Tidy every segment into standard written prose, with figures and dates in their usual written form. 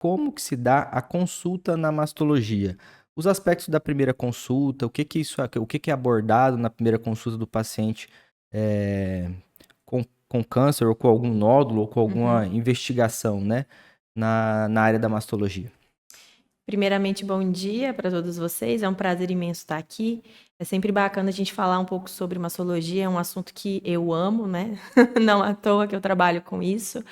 como que se dá a consulta na mastologia? Os aspectos da primeira consulta, o que que é abordado na primeira consulta do paciente eh, com câncer ou com algum nódulo ou com alguma Uhum. investigação, né, na área da mastologia. Primeiramente, bom dia para todos vocês. É um prazer imenso estar aqui. É sempre bacana a gente falar um pouco sobre mastologia, é um assunto que eu amo, né? Não à toa que eu trabalho com isso.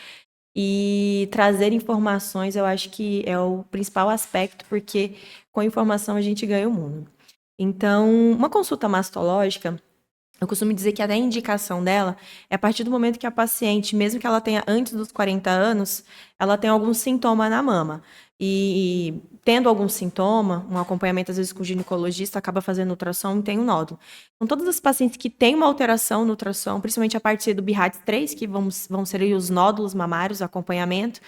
E trazer informações, eu acho que é o principal aspecto, porque com informação a gente ganha o mundo. Então, uma consulta mastológica, eu costumo dizer que até a indicação dela é a partir do momento que a paciente, mesmo que ela tenha antes dos 40 anos, ela tem algum sintoma na mama. E tendo algum sintoma, um acompanhamento às vezes com o ginecologista, acaba fazendo ultrassom e tem um nódulo. Então, todas as pacientes que têm uma alteração no ultrassom, principalmente a partir do BIRADS 3, que vão ser aí os nódulos mamários, acompanhamento,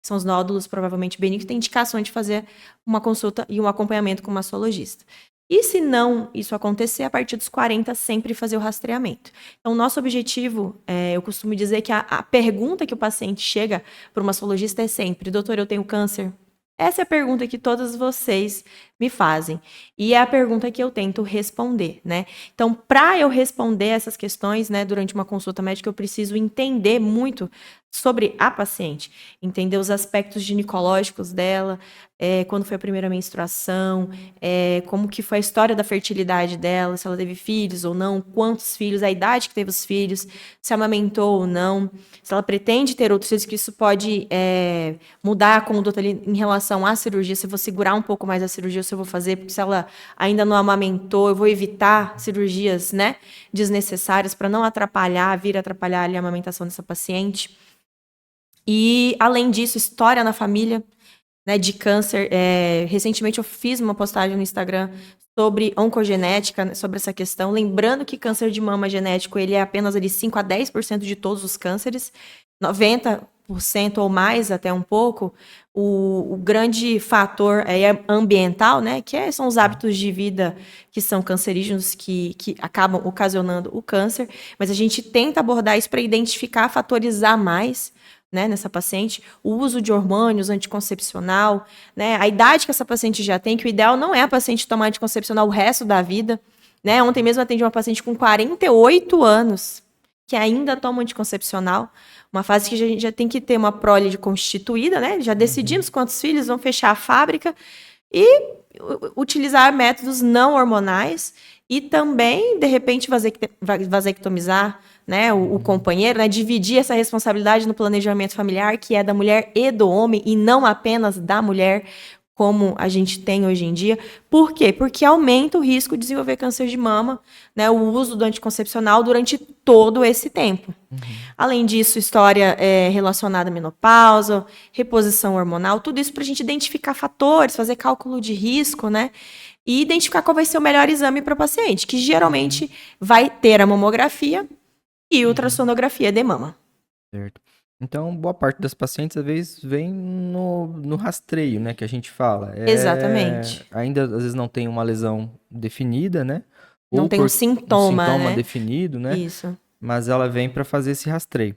são os nódulos provavelmente benignos, tem indicação de fazer uma consulta e um acompanhamento com o mastologista. E se não isso acontecer, a partir dos 40, sempre fazer o rastreamento. Então, nosso objetivo, eu costumo dizer que a pergunta que o paciente chega para o mastologista é sempre: doutor, eu tenho câncer? Essa é a pergunta que todos vocês me fazem. E é a pergunta que eu tento responder, né? Então, para eu responder essas questões, né, durante uma consulta médica, eu preciso entender muito sobre a paciente, entender os aspectos ginecológicos dela, quando foi a primeira menstruação, como que foi a história da fertilidade dela, se ela teve filhos ou não, quantos filhos, a idade que teve os filhos, se amamentou ou não, se ela pretende ter outros filhos, que isso pode mudar a conduta ali em relação à cirurgia, se eu vou segurar um pouco mais a cirurgia, se eu vou fazer, porque se ela ainda não amamentou, eu vou evitar cirurgias, né, desnecessárias para não atrapalhar, vir atrapalhar ali a amamentação dessa paciente. E, além disso, história na família, né, de câncer. Recentemente eu fiz uma postagem no Instagram sobre oncogenética, né, sobre essa questão, lembrando que câncer de mama genético ele é apenas ali 5 a 10% de todos os cânceres, 90% ou mais, até um pouco. O grande fator é ambiental, né, são os hábitos de vida que são cancerígenos, que acabam ocasionando o câncer, mas a gente tenta abordar isso para identificar fatores a mais, né, nessa paciente, o uso de hormônios, anticoncepcional, né, a idade que essa paciente já tem, que o ideal não é a paciente tomar anticoncepcional o resto da vida, né, ontem mesmo eu atendi uma paciente com 48 anos, que ainda toma anticoncepcional, uma fase que a gente já tem que ter uma prole constituída, né, já decidimos quantos filhos, vão fechar a fábrica, e utilizar métodos não hormonais e também, de repente, vasectomizar, né, o companheiro, né, dividir essa responsabilidade no planejamento familiar, que é da mulher e do homem, e não apenas da mulher, como a gente tem hoje em dia. Por quê? Porque aumenta o risco de desenvolver câncer de mama, né, o uso do anticoncepcional durante todo esse tempo. Uhum. Além disso, história relacionada à menopausa, reposição hormonal, tudo isso para a gente identificar fatores, fazer cálculo de risco, né? E identificar qual vai ser o melhor exame para o paciente, que Uhum. geralmente vai ter a mamografia e Uhum. ultrassonografia de mama. Certo. Então, boa parte das pacientes, às vezes, vem no rastreio, né, que a gente fala. Exatamente. Ainda, às vezes, não tem uma lesão definida, né, Não ou tem um por um sintoma, sintoma né? definido, né, Isso. mas ela vem para fazer esse rastreio.